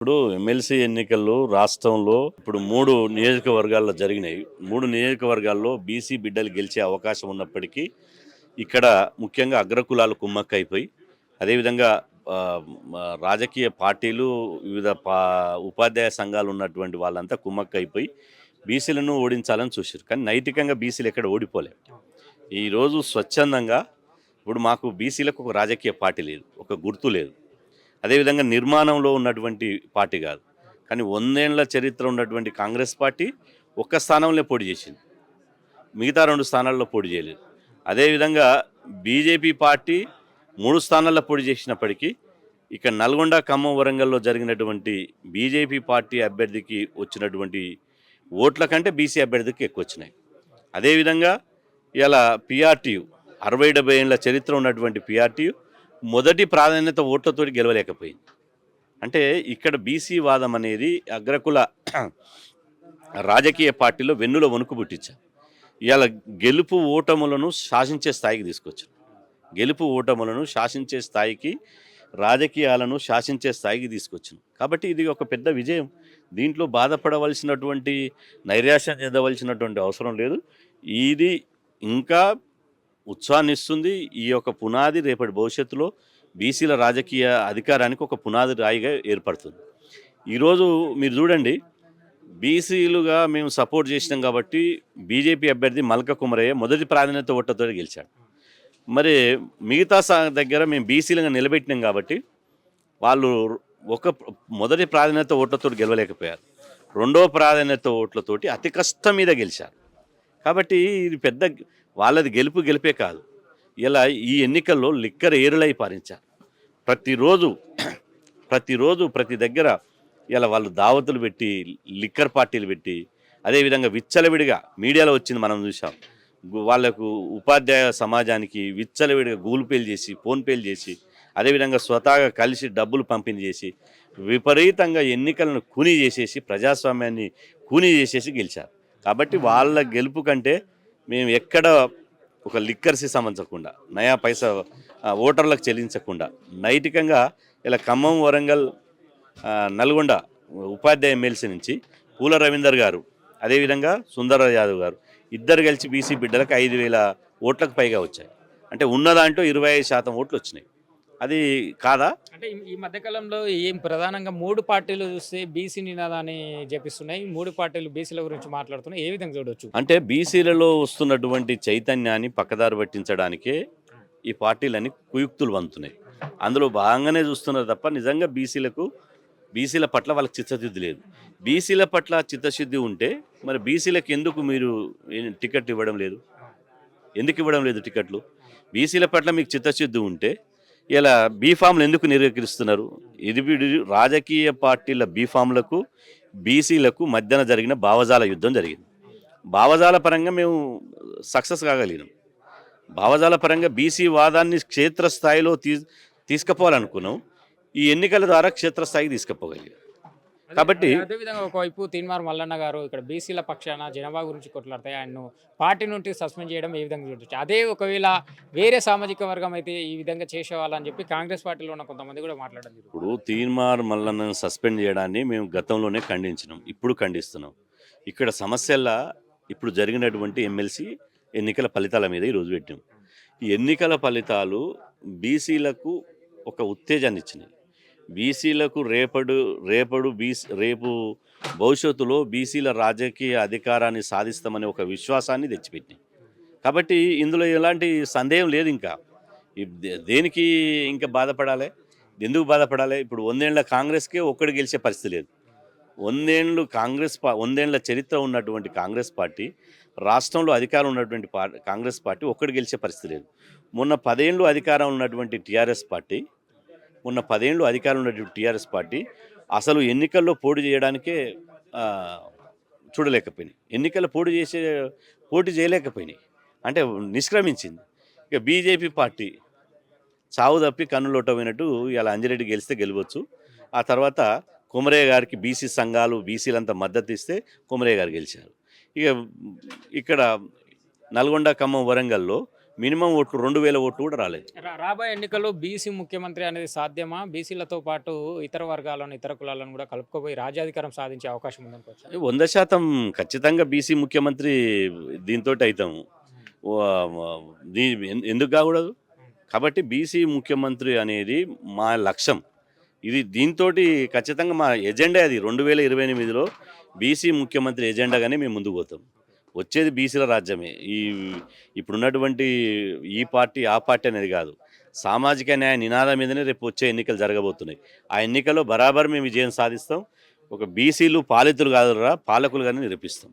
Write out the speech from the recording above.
ఇప్పుడు ఎమ్మెల్సీ ఎన్నికల్లో రాష్ట్రంలో ఇప్పుడు 3 నియోజకవర్గాల్లో జరిగినాయి. 3 నియోజకవర్గాల్లో బీసీ బిడ్డలు గెలిచే అవకాశం ఉన్నప్పటికీ, ఇక్కడ ముఖ్యంగా అగ్రకులాలు కుమ్మక్కైపోయి, అదేవిధంగా రాజకీయ పార్టీలు, వివిధ ఉపాధ్యాయ సంఘాలు ఉన్నటువంటి వాళ్ళంతా కుమ్మక్కైపోయి బీసీలను ఓడించాలని చూసారు. కానీ నైతికంగా బీసీలు ఎక్కడ ఓడిపోలే. ఈరోజు స్వచ్ఛందంగా ఇప్పుడు మాకు బీసీలకు ఒక రాజకీయ పార్టీ లేదు, ఒక గుర్తు లేదు. అదేవిధంగా నిర్మాణంలో ఉన్నటువంటి పార్టీ కాదు. కానీ 100 ఏళ్ల చరిత్ర ఉన్నటువంటి కాంగ్రెస్ పార్టీ ఒక్క స్థానంలో పోటీ చేసింది. మిగతా 2 స్థానాల్లో పోటీ చేయలేదు. అదేవిధంగా బీజేపీ పార్టీ 3 స్థానాల్లో పోటీ చేసినప్పటికీ ఇక్కడ నల్గొండ, ఖమ్మం, వరంగల్లో జరిగినటువంటి బీజేపీ పార్టీ అభ్యర్థికి వచ్చినటువంటి ఓట్ల కంటే బీసీ అభ్యర్థికి ఎక్కువ వచ్చినాయి. అదేవిధంగా ఇలా పీఆర్టీయు 60-70 ఏళ్ల చరిత్ర ఉన్నటువంటి పీఆర్టీయు మొదటి ప్రాధాన్యత ఓట్లతోటి గెలవలేకపోయింది. అంటే ఇక్కడ బీసీ వాదం అనేది అగ్రకుల రాజకీయ పార్టీలో వెన్నులో వణుకు పుట్టించారు. ఇవాళ గెలుపు ఓటములను శాసించే స్థాయికి తీసుకొచ్చారు. గెలుపు ఓటములను శాసించే స్థాయికి, రాజకీయాలను శాసించే స్థాయికి తీసుకొచ్చాను. కాబట్టి ఇది ఒక పెద్ద విజయం. దీంట్లో బాధపడవలసినటువంటి, నైరాశ్యం చెందవలసినటువంటి అవసరం లేదు. ఇది ఇంకా ఉత్సాహాన్ని ఇస్తుంది. ఈ యొక్క పునాది రేపటి భవిష్యత్తులో బీసీల రాజకీయ అధికారానికి ఒక పునాది రాయిగా ఏర్పడుతుంది. ఈరోజు మీరు చూడండి, బీసీలుగా మేము సపోర్ట్ చేసినాం కాబట్టి బీజేపీ అభ్యర్థి మల్క కుమరయ్య మొదటి ప్రాధాన్యత ఓట్లతో గెలిచాడు. మరి మిగతా దగ్గర మేము బీసీలుగా నిలబెట్టినాం కాబట్టి వాళ్ళు మొదటి ప్రాధాన్యత ఓట్లతో గెలవలేకపోయారు. రెండవ ప్రాధాన్యత ఓట్లతోటి అతి కష్టం మీద గెలిచారు. కాబట్టి ఇది పెద్ద వాళ్ళది గెలిపే కాదు. ఇలా ఈ ఎన్నికల్లో లిక్కర్ ఏరులై పారించారు. ప్రతిరోజు ప్రతి దగ్గర ఇలా వాళ్ళు దావతులు పెట్టి, లిక్కర్ పార్టీలు పెట్టి, అదేవిధంగా విచ్చలవిడిగా మీడియాలో వచ్చింది మనం చూసాం. వాళ్లకు ఉపాధ్యాయ సమాజానికి విచ్చలవిడిగా గూగుల్ పేలు చేసి, ఫోన్పేలు చేసి, అదేవిధంగా స్వతహాగా కలిసి డబ్బులు పంపిణీ చేసి విపరీతంగా ఎన్నికలను కూనీ చేసేసి, ప్రజాస్వామ్యాన్ని కూనీ చేసేసి గెలిచారు. కాబట్టి వాళ్ళ గెలుపు కంటే మేము ఎక్కడ ఒక లిక్కర్సి సంబంధించకుండా, నయా పైసా ఓటర్లకు చెల్లించకుండా నైతికంగా ఇలా ఖమ్మం, వరంగల్, నల్గొండ ఉపాధ్యాయ ఎమ్మెల్సీ నుంచి పూల రవీందర్ గారు, అదేవిధంగా సుందర యాదవ్ గారు ఇద్దరు కలిసి బీసీ బిడ్డలకు 5,000 ఓట్లకు పైగా వచ్చాయి. అంటే ఉన్నదాంట్లో 25% ఓట్లు వచ్చినాయి. అది కాదా? అంటే ఈ మధ్యకాలంలో ఏం ప్రధానంగా 3 పార్టీలు చూస్తే బీసీ నినాదాన్ని జపిస్తున్నాయి. 3 పార్టీలు బీసీల గురించి మాట్లాడుతున్నాయి. ఏ విధంగా చూడొచ్చు? అంటే బీసీలలో వస్తున్నటువంటి చైతన్యాన్ని పక్కదారి పట్టించడానికే ఈ పార్టీలన్నీ కుయుక్తులు వంతున్నాయి. అందులో భాగంగానే చూస్తున్నారు తప్ప నిజంగా బీసీల పట్ల వాళ్ళకి చిత్తశుద్ధి లేదు. బీసీల పట్ల చిత్తశుద్ధి ఉంటే మరి బీసీలకు ఎందుకు మీరు టికెట్ ఇవ్వడం లేదు? ఎందుకు ఇవ్వడం లేదు టికెట్లు? బీసీల పట్ల మీకు చిత్తశుద్ధి ఉంటే ఇలా బీఫామ్లు ఎందుకు నిరాకరిస్తున్నారు? ఇది రాజకీయ పార్టీల బీఫామ్లకు, బీసీలకు మధ్యన జరిగిన భావజాల యుద్ధం జరిగింది. భావజాల పరంగా మేము సక్సెస్ కాగలిగినాం. భావజాల పరంగా బీసీ వాదాన్ని క్షేత్రస్థాయిలో తీసుకుపోవాలనుకున్నాం. ఈ ఎన్నికల ద్వారా క్షేత్రస్థాయికి తీసుకుపోగలిగాం. కాబట్టి అదేవిధంగా ఒకవైపు తీన్మార్ మల్లన్న గారు ఇక్కడ బీసీల పక్షాన జనాభా గురించి కొట్లాడతాయి, ఆయన్ను పార్టీ నుండి సస్పెండ్ చేయడం ఏ విధంగా చూడొచ్చు? అదే ఒకవేళ వేరే సామాజిక వర్గం అయితే ఈ విధంగా చేసేవాళ్ళని చెప్పి కాంగ్రెస్ పార్టీలో ఉన్న కొంతమంది కూడా మాట్లాడడం జరుగుతుంది. ఇప్పుడు తీన్మార్ మల్లన్నను సస్పెండ్ చేయడాన్ని మేము గతంలోనే ఖండించినాం, ఇప్పుడు ఖండిస్తున్నాం. ఇక్కడ సమస్యల్లా ఇప్పుడు జరిగినటువంటి ఎమ్మెల్సీ ఎన్నికల ఫలితాల మీద ఈరోజు పెట్టాం. ఈ ఎన్నికల ఫలితాలు బీసీలకు ఒక ఉత్తేజాన్ని ఇచ్చినాయి. బీసీలకు రేపు భవిష్యత్తులో బీసీల రాజకీయ అధికారాన్ని సాధిస్తామనే ఒక విశ్వాసాన్ని తెచ్చిపెట్టినాయి. కాబట్టి ఇందులో ఎలాంటి సందేహం లేదు. ఇంకా దేనికి ఇంకా బాధపడాలి? ఎందుకు బాధపడాలి? ఇప్పుడు 100 ఏళ్ల కాంగ్రెస్కే ఒక్కడు గెలిచే పరిస్థితి లేదు. 100 ఏళ్ల చరిత్ర ఉన్నటువంటి కాంగ్రెస్ పార్టీ, రాష్ట్రంలో అధికారం ఉన్నటువంటి కాంగ్రెస్ పార్టీ ఒక్కడు గెలిచే పరిస్థితి లేదు. మొన్న 10 ఏళ్ళు అధికారం ఉన్నటువంటి టీఆర్ఎస్ పార్టీ అసలు ఎన్నికల్లో పోటీ చేయడానికే చూడలేకపోయినాయి. ఎన్నికల్లో పోటీ చేయలేకపోయినాయి. అంటే నిష్క్రమించింది. ఇక బీజేపీ పార్టీ చావు తప్పి కన్నులోటమైనట్టు ఇలా అంజిరెడ్డి గెలిస్తే గెలవచ్చు. ఆ తర్వాత కుమరయ్య గారికి బీసీ సంఘాలు, బీసీలంతా మద్దతు ఇస్తే కుమరయ్య గారు గెలిచారు. ఇక్కడ నల్గొండ, ఖమ్మం, వరంగల్లో మినిమం ఓట్లు 2,000 ఓట్లు కూడా రాలేదు. రాబోయే ఎన్నికల్లో బీసీ ముఖ్యమంత్రి అనేది సాధ్యమా? బీసీలతో పాటు ఇతర వర్గాలను, ఇతర కులాలను కూడా కలుపుకోబోయి రాజ్యాధికారం సాధించే అవకాశం ఉందనుకోవచ్చా? 100% ఖచ్చితంగా బీసీ ముఖ్యమంత్రి దీంతోటి అయితాము. దీ ఎందుకు కాకూడదు? కాబట్టి బీసీ ముఖ్యమంత్రి అనేది మా లక్ష్యం. ఇది దీంతోటి ఖచ్చితంగా మా ఎజెండా అది. 2028లో బీసీ ముఖ్యమంత్రి ఎజెండాగానే మేము ముందుకు పోతాం. వచ్చేది బీసీల రాజ్యమే. ఇప్పుడున్నటువంటి ఈ పార్టీ, ఆ పార్టీ అనేది కాదు. సామాజిక న్యాయ నినాదం మీదనే రేపు వచ్చే ఎన్నికలు జరగబోతున్నాయి. ఆ ఎన్నికల్లో బరాబర్ మేము విజయం సాధిస్తాం. ఒక బీసీలు పాలితులు కాదురా, పాలకులుగానే నిరూపిస్తాం.